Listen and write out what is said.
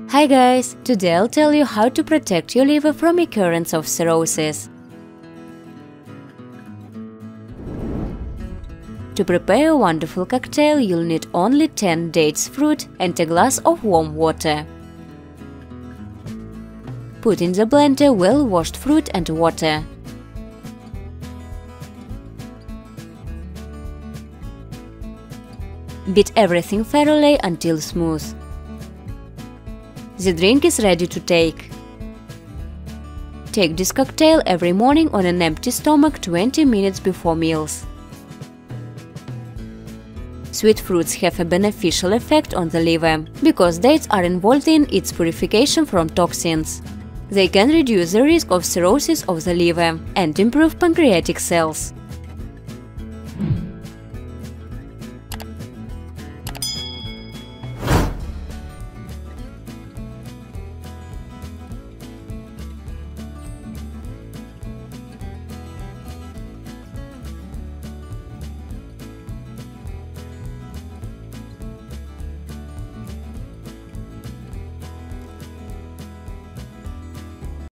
Hi guys! Today I'll tell you how to protect your liver from occurrence of cirrhosis. To prepare a wonderful cocktail, you'll need only 10 dates fruit and a glass of warm water. Put in the blender well-washed fruit and water. Beat everything thoroughly until smooth. The drink is ready to take. Take this cocktail every morning on an empty stomach 20 minutes before meals. Sweet fruits have a beneficial effect on the liver, because dates are involved in its purification from toxins. They can reduce the risk of cirrhosis of the liver and improve pancreatic cells.